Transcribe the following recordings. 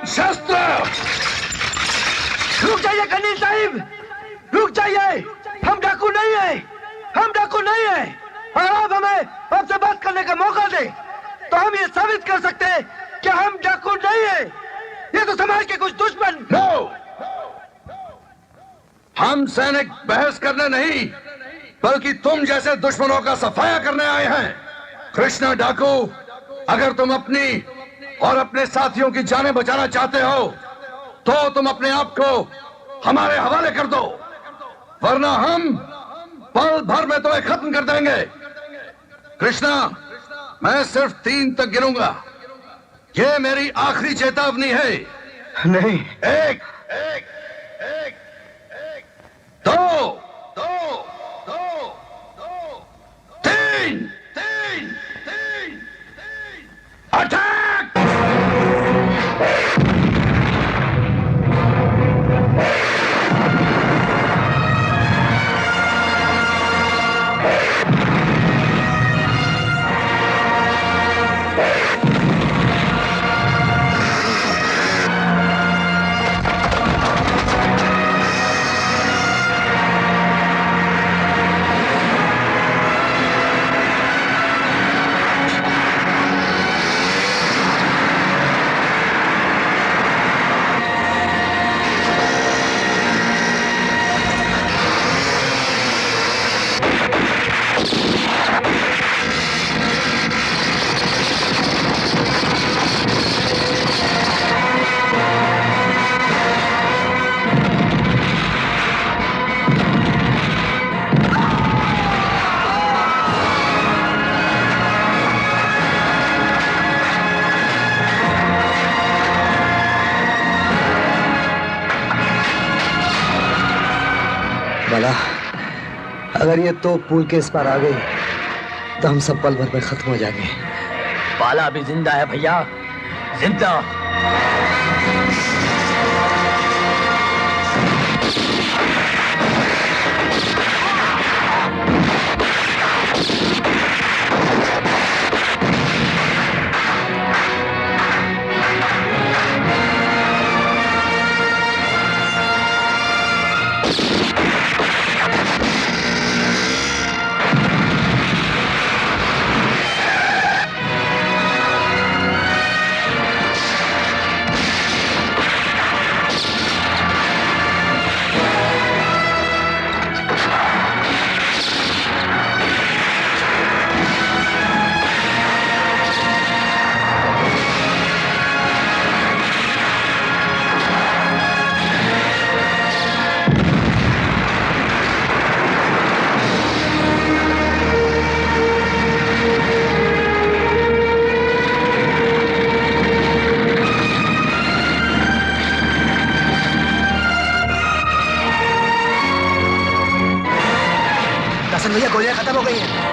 शस्त्र! रुक जाइए कर्नल साहिब, रुक जाइए। हम डाकू नहीं है, हम डाकू नहीं है। अगर आप हमें आपसे बात करने का मौका दे तो हम ये साबित कर सकते हैं कि हम डाकू नहीं है। ये तो समाज के कुछ दुश्मन। नो! हम सैनिक बहस करने नहीं, बल्कि तुम जैसे दुश्मनों का सफाया करने आए हैं। कृष्णा डाकू, अगर तुम अपनी और अपने साथियों की जानें बचाना चाहते हो तो तुम अपने आप को हमारे हवाले कर दो, वरना हम पल भर में तुम्हें खत्म कर देंगे। कृष्णा, मैं सिर्फ 3 तक गिनूंगा। ये मेरी आखिरी चेतावनी है। नहीं। 1, 2, 3, अटैक! अगर ये तो पुल के इस पार आ गई तो हम सब पल भर में खत्म हो जाएंगे। बाला भी जिंदा है भैया, जिंदा। भैया गोलियां खत्म हो गई हैं।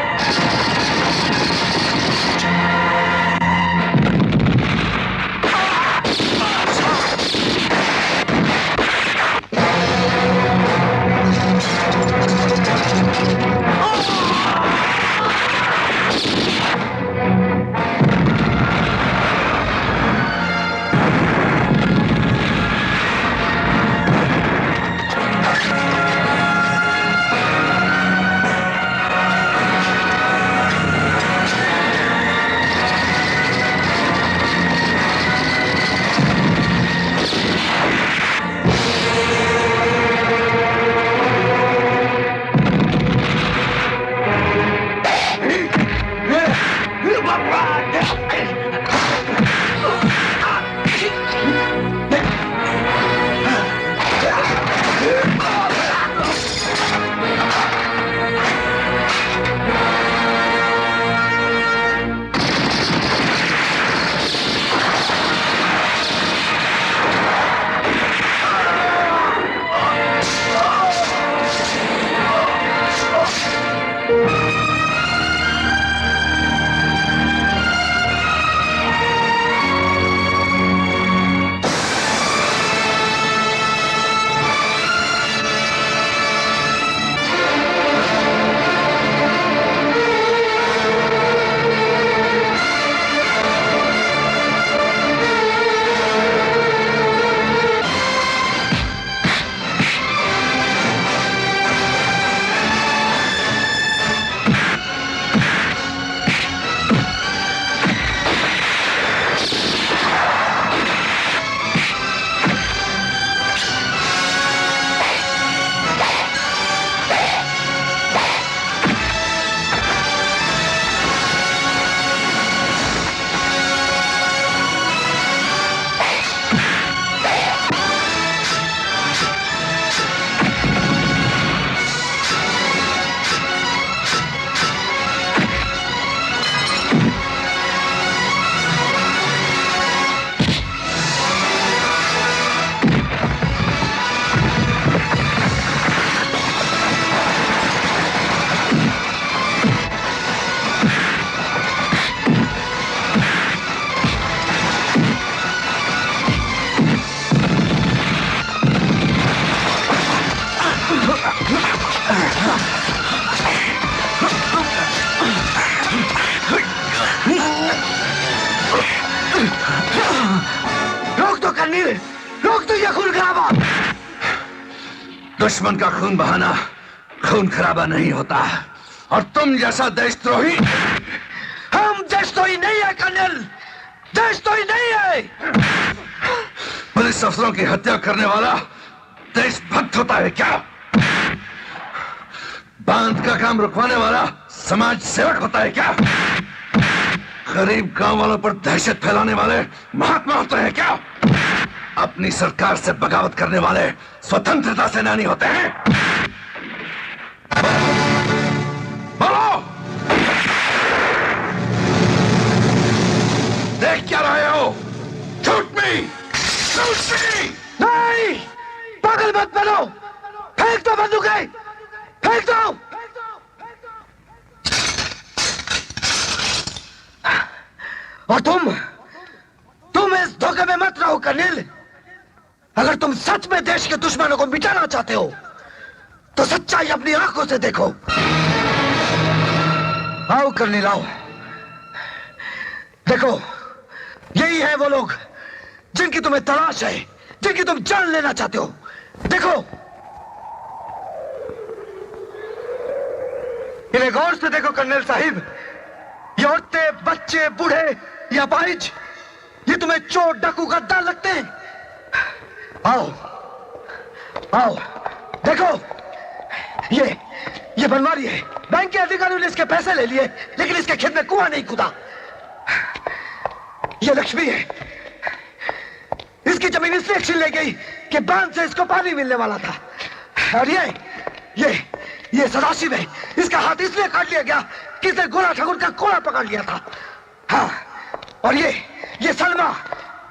कर्नल, रोक दो ये खून खराबा। दुश्मन का खून बहाना खून खराबा नहीं होता, और तुम जैसा देशद्रोही। हम देशद्रोही नहीं है कर्नल, देशद्रोही नहीं है। पुलिस अफसरों की हत्या करने वाला देशभक्त होता है क्या? बांध का काम रुकवाने वाला समाज सेवक होता है क्या? गरीब गांव वालों पर दहशत फैलाने वाले महात्मा होते हैं क्या? अपनी सरकार से बगावत करने वाले स्वतंत्रता सेनानी होते हैं? बोलो, देख क्या रहे हो? Shoot me! Shoot me! नहीं, पागल मत बनो, फेंक दो बंदूकें, फेंक दो। और तुम इस धोखे में मत रहो कर्नल। अगर तुम सच में देश के दुश्मनों को मिटाना चाहते हो तो सच्चाई अपनी आंखों से देखो। आओ कर्नल, आओ। देखो, यही है वो लोग जिनकी तुम्हें तलाश है, जिनकी तुम जान लेना चाहते हो। देखो, इन्हें गौर से देखो कर्नल साहिब। ये औरतें, बच्चे, बूढ़े या अपाहिज, ये तुम्हें चोर, डाकू, गद्दार लगते हैं? आओ आओ, देखो, ये बनवारी है। बैंक के अधिकारियों ने इसके पैसे ले लिए, लेकिन इसके खेत में कुआं नहीं खुदा। ये लक्ष्मी है, इसकी जमीन इसलिए छीन ले गई कि बांध से इसको पानी मिलने वाला था। और ये सदाशिव है, इसका हाथ इसलिए काट लिया गया कि इसने गोरा ठाकुर का कोड़ा पकड़ लिया था। हाँ, और ये सलमा,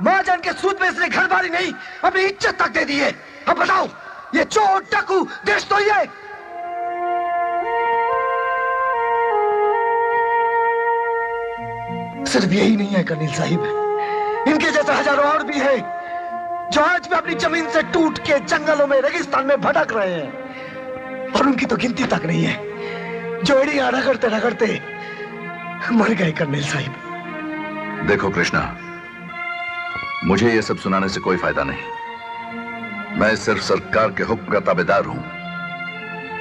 महाजन के सूद में इसने घर बारी नहीं, अपनी इज्जत तक दे दी है। अब बताओ, ये चोर, डाकू देश तो ये। सिर्फ यही नहीं है कर्नल साहिब, इनके जैसे हजारों और भी हैं जो आज भी अपनी जमीन से टूट के जंगलों में, रेगिस्तान में भटक रहे हैं, और उनकी तो गिनती तक नहीं है, जो एड़ियां रगड़ते रगड़ते मर गए कर्नल साहिब। देखो कृष्णा, मुझे ये सब सुनाने से कोई फायदा नहीं। मैं सिर्फ सरकार के हुक्म का ताबेदार हूं,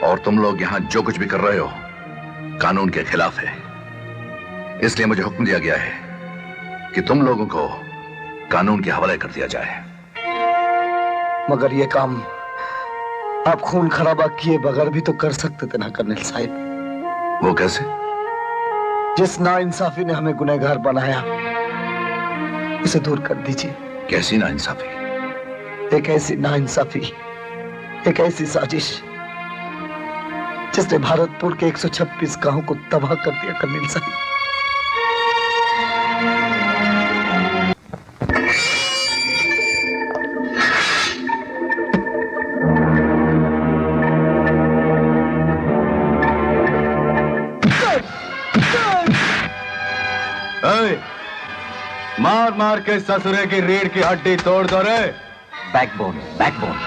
और तुम लोग यहां जो कुछ भी कर रहे हो कानून के खिलाफ है। इसलिए मुझे हुक्म दिया गया है कि तुम लोगों को कानून के हवाले कर दिया जाए। मगर ये काम आप खून खराबा किए बगैर भी तो कर सकते थे ना कर्नल साहिब। वो कैसे? जिस नाइंसाफी ने हमें गुनहगार बनाया, उसे दूर कर दीजिए। कैसी नाइंसाफी? एक ऐसी नाइंसाफी, एक ऐसी साजिश जिसने भारतपुर के 126 गांवों को तबाह कर दिया कर्नल साहिब। मार मार के ससुरे की रीढ़ की हड्डी तोड़ दो रे। Backbone, backbone.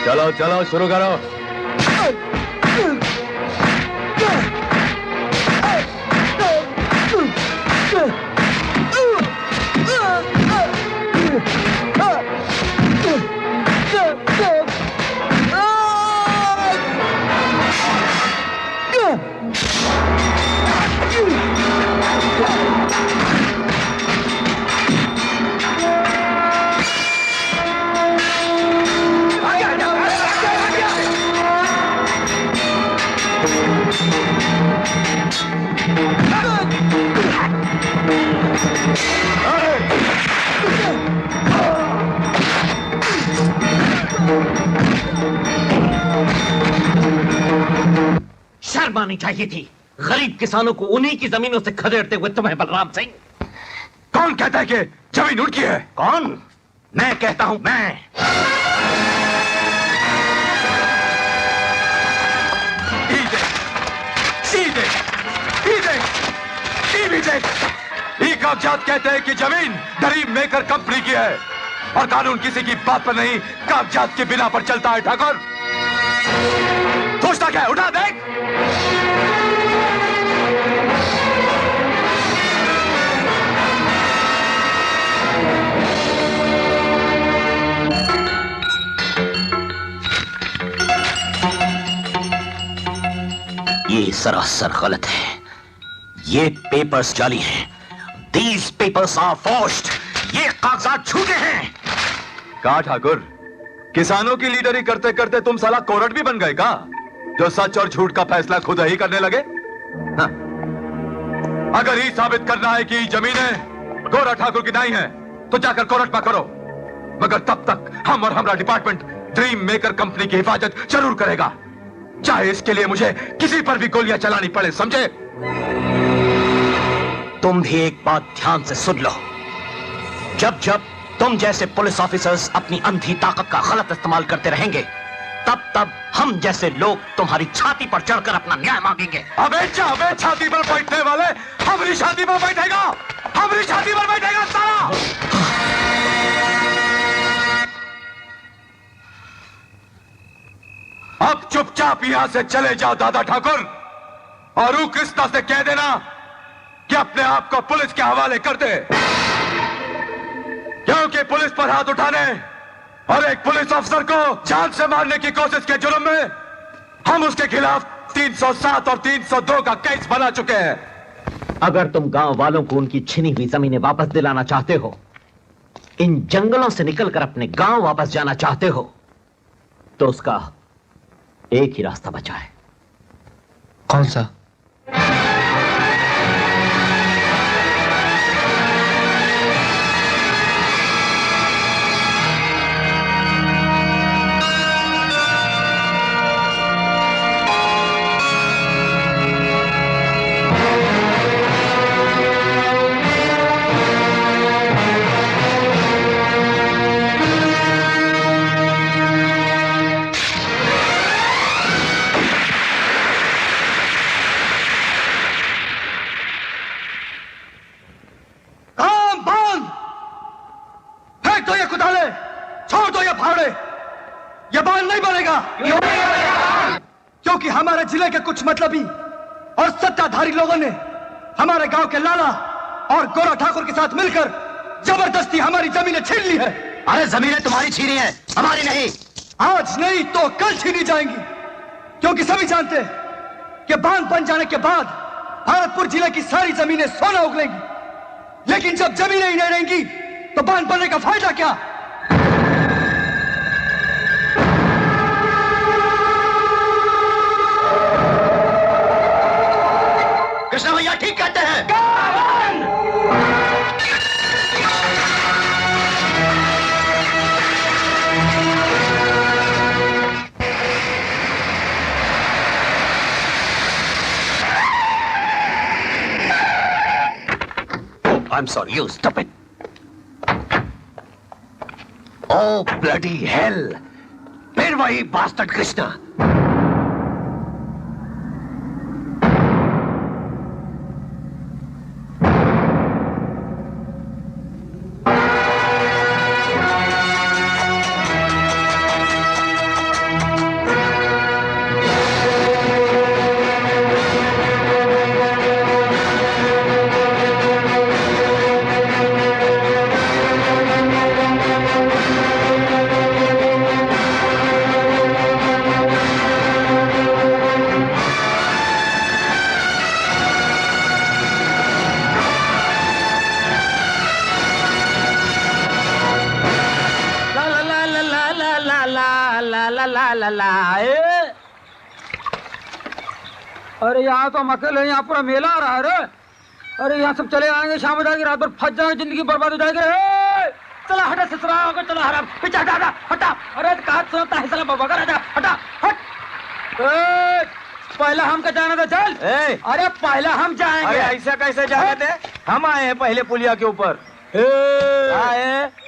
चलो चलो, शुरू करो। शर्म आनी चाहिए थी गरीब किसानों को उन्हीं की जमीनों से खदेड़ते हुए तुम्हें, बलराम सिंह। कौन कहता है कि जमीन उनकी है? कौन? मैं कहता हूं, मैं। ये कागजात कहते हैं कि जमीन गरीब मेकर कंपनी की है, और कानून किसी की बात पर नहीं, कागजात के बिना पर चलता है। ठाकुर, सोचता क्या है? उठा देख। सरासर गलत है। ये पेपर्स जाली हैं। These papers are forged। ये कागजात झूठे हैं। कहा ठाकुर, किसानों की लीडरी करते करते तुम साला कोर्ट भी बन गए का, जो सच और झूठ का फैसला खुद ही करने लगे? हाँ। अगर ये साबित करना है कि जमीनें गोरा ठाकुर की नहीं है, तो जाकर कोर्ट में करो। मगर तब तक हम और हमारा डिपार्टमेंट ड्रीम मेकर कंपनी की हिफाजत जरूर करेगा, चाहे इसके लिए मुझे किसी पर भी गोलियां चलानी पड़े, समझे? तुम भी एक बात ध्यान से सुन लो। जब जब तुम जैसे पुलिस ऑफिसर्स अपनी अंधी ताकत का गलत इस्तेमाल करते रहेंगे, तब तब हम जैसे लोग तुम्हारी छाती पर चढ़कर अपना न्याय मांगेंगे। अबे छाती पर बैठने वाले हमारी छाती पर बैठेगा, हमारी छाती पर बैठेगा साला। अब चुपचाप यहां से चले जाओ दादा ठाकुर, और ऊ कृष्णा से कह देना कि अपने आप को पुलिस के हवाले कर दे, क्योंकि पुलिस पर हाथ उठाने और एक पुलिस अफसर को जान से मारने की कोशिश के जुर्म में हम उसके खिलाफ 307 और 302 का केस बना चुके हैं। अगर तुम गांव वालों को उनकी छिनी हुई जमीनें वापस दिलाना चाहते हो, इन जंगलों से निकलकर अपने गांव वापस जाना चाहते हो, तो उसका एक ही रास्ता बचा है। कौन सा? क्योंकि हमारे जिले के कुछ मतलबी और सत्ताधारी लोगों ने हमारे गांव के लाला और गोरा ठाकुर के साथ मिलकर जबरदस्ती हमारी जमीनें छीन ली है। अरे जमीनें तुम्हारी छीनी है, हमारी नहीं। आज नहीं तो कल छीनी जाएंगी, क्योंकि सभी जानते हैं कि बांध बन जाने के बाद भरतपुर जिले की सारी जमीनें सोना उगलेंगी। लेकिन जब जमीनें ही नहीं रहेंगी तो बांध बनने का फायदा क्या? कृष्णा भैया ठीक कहते हैं। I'm sorry, you stop it. Oh, bloody hell! फिर वही bastard कृष्णा। अरे यहाँ तो हम अकेले, यहाँ पूरा मेला आ रहा है रे। अरे यहाँ सब चले आएंगे, शाम हो जाएगी, रात भर फंस जाएंगे, जिंदगी बर्बाद हो जाएगी। चला हटा ससुरा होगा, चला हरा पीछे हटा हटा हटा। अरे कहा सुनता है साला बाबा का राजा, हटा हट। पहला हम का जाना था, चल। अरे पहला हम जाएंगे। अरे ऐसा कैसे जाने थे? हम आए हैं पहले पुलिया के ऊपर।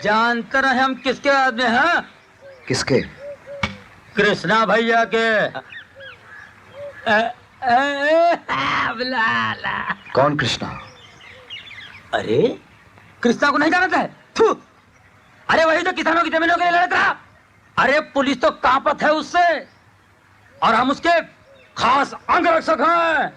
जानते रहे हम किसके आदमी हैं? किसके? कृष्णा भैया के। कौन कृष्णा? अरे कृष्णा को नहीं जानता है? थू। अरे वही तो किसानों की जमीनों के लिए लड़ता रहा। अरे पुलिस तो कांपत है उससे, और हम उसके खास अंगरक्षक हैं।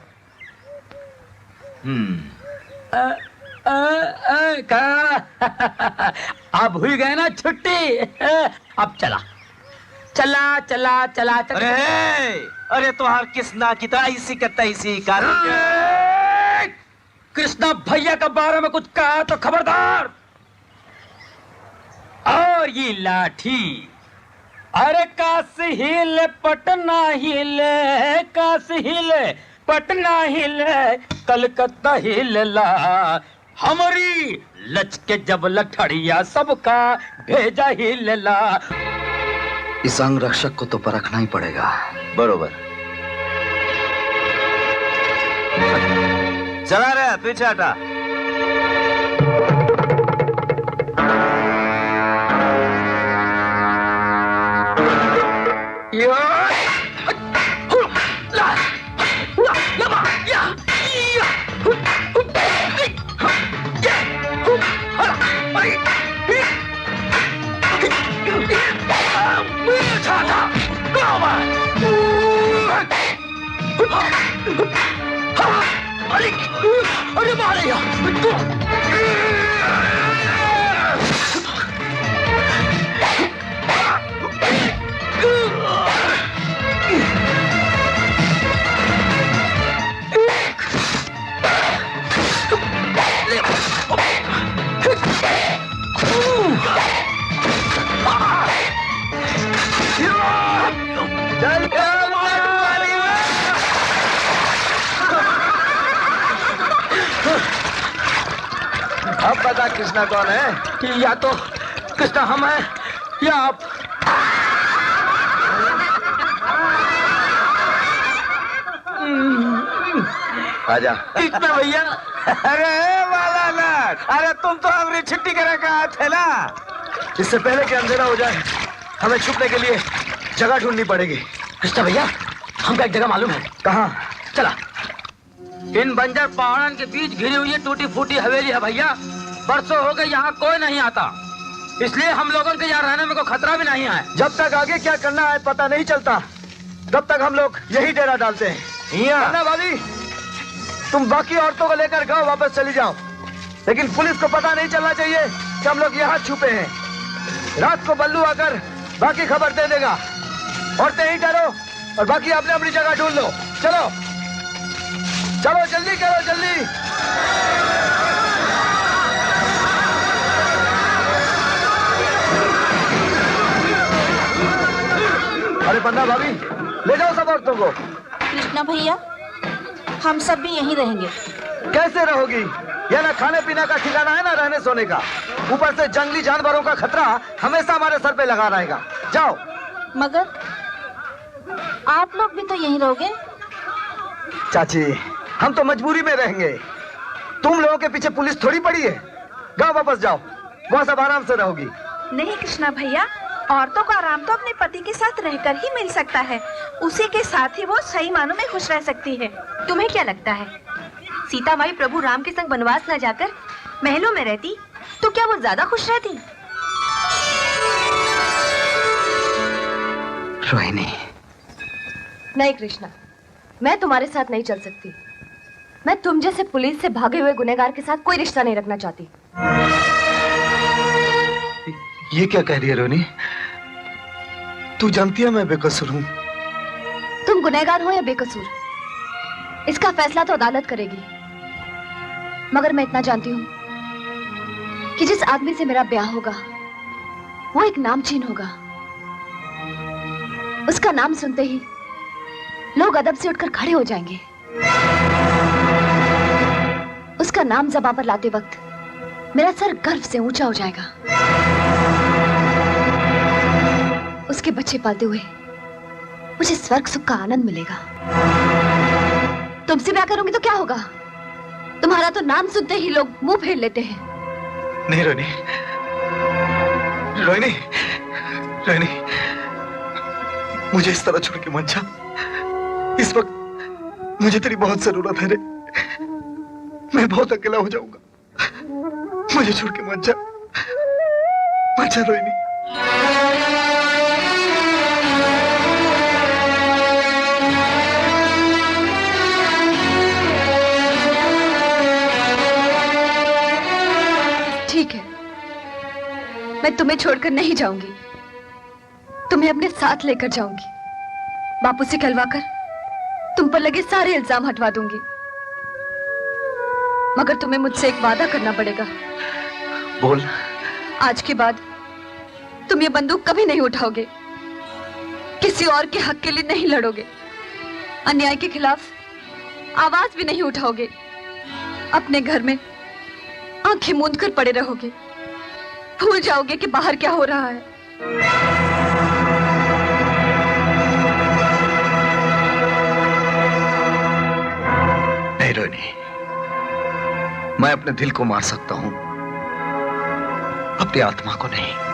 अब हुई गए ना छुट्टी। अब चला चला चला चला चला। अरे अरे तुम्हार किसना की ऐसी का तैसी का। कृष्णा भैया के बारे में कुछ कहा तो खबरदार। और ये लाठी, अरे काशी हिले पटना हिले, काशी हिले पटना हिले, कलकत्ता हिलला, हमारी लचके जब लठड़िया सबका भेजा हिलला। इस अंग रक्षक को तो परखना ही पड़ेगा। बरोबर। चला रहे पीछे हटा। अरे मारेगा। अब बता कृष्णा कौन है? या तो कृष्णा हम हैं या आप। आजा। कृष्णा भैया। अरे वाला नाथ, अरे तुम तो हमारी छुट्टी करे का थे ना। इससे पहले कि अंधेरा हो जाए हमें छुपने के लिए जगह ढूंढनी पड़ेगी। कृष्णा भैया, हमको एक जगह मालूम है। कहाँ? चला। इन बंजर पहाड़न के बीच घिरी हुई टूटी फूटी हवेली है भैया। बरसों हो गए यहाँ कोई नहीं आता, इसलिए हम लोगों के यहाँ रहने में कोई खतरा भी नहीं है। जब तक आगे क्या करना है पता नहीं चलता, तब तक हम लोग यही डेरा डालते हैं। भाभी, तुम बाकी औरतों को लेकर गांव वापस चली जाओ, लेकिन पुलिस को पता नहीं चलना चाहिए कि हम लोग यहाँ छुपे हैं। रात को बल्लू आकर बाकी खबर दे देगा। औरतें ही डरो और बाकी अपने अपनी जगह ढूंढ लो। चलो चलो, जल्दी करो, जल्दी। अरे पन्ना भाभी, ले जाओ सब औरतों को। कृष्णा भैया, हम सब भी यहीं रहेंगे। कैसे रहोगी? यह ना खाने पीने का ठिकाना है, ना रहने सोने का। ऊपर से जंगली जानवरों का खतरा हमेशा हमारे सर पे लगा रहेगा। जाओ। मगर आप लोग भी तो यहीं रहोगे। चाची, हम तो मजबूरी में रहेंगे। तुम लोगों के पीछे पुलिस थोड़ी पड़ी है। गांव वापस जाओ, वहाँ सब आराम से रहोगी। नहीं कृष्णा भैया, औरतों को आराम तो अपने पति के साथ रहकर ही मिल सकता है। उसी के साथ ही वो सही मानों में खुश रह सकती है। तुम्हें क्या लगता है सीता माई प्रभु राम के संग वनवास न जाकर महलों में रहती तो क्या वो ज्यादा खुश रहती? रोहिणी। नहीं कृष्णा, मैं तुम्हारे साथ नहीं चल सकती। मैं तुम जैसे पुलिस से भागे हुए गुनहगार के साथ कोई रिश्ता नहीं रखना चाहती। ये क्या कह रही है रोहिणी? तू जानती है मैं बेकसूर हूँ। तुम गुनहगार हो या बेकसूर, इसका फैसला तो अदालत करेगी। मगर मैं इतना जानती हूँ कि जिस आदमी से मेरा ब्याह होगा वो एक नामचीन होगा। उसका नाम सुनते ही लोग अदब से उठकर खड़े हो जाएंगे। उसका नाम ज़बान पर लाते वक्त मेरा सर गर्व से ऊंचा हो जाएगा। उसके बच्चे पालते हुए मुझे स्वर्ग सुख का आनंद मिलेगा। तुमसे ब्याह करूंगी तो क्या होगा? तुम्हारा तो नाम सुनते ही लोग मुंह फेर लेते हैं। नहीं रोहिणी, रोहिणी, रोहिणी, मुझे इस तरह छोड़ के मत जा। इस वक्त मुझे तेरी बहुत जरूरत है रे। मैं बहुत अकेला हो जाऊंगा। मुझे छोड़ के मत जा, मत जा रोहिणी। ठीक है, मैं तुम्हें छोड़कर नहीं जाऊंगी, तुम्हें अपने साथ लेकर जाऊंगी। बापू से कहलवाकर तुम पर लगे सारे इल्जाम हटवा दूंगी। मगर तुम्हें मुझसे एक वादा करना पड़ेगा। बोल। आज के बाद तुम ये बंदूक कभी नहीं उठाओगे, किसी और के हक के लिए नहीं लड़ोगे, अन्याय के खिलाफ आवाज भी नहीं उठाओगे, अपने घर में आंखें मूंद कर पड़े रहोगे, भूल जाओगे कि बाहर क्या हो रहा है। नहीं रोनी, मैं अपने दिल को मार सकता हूं, अपनी आत्मा को नहीं।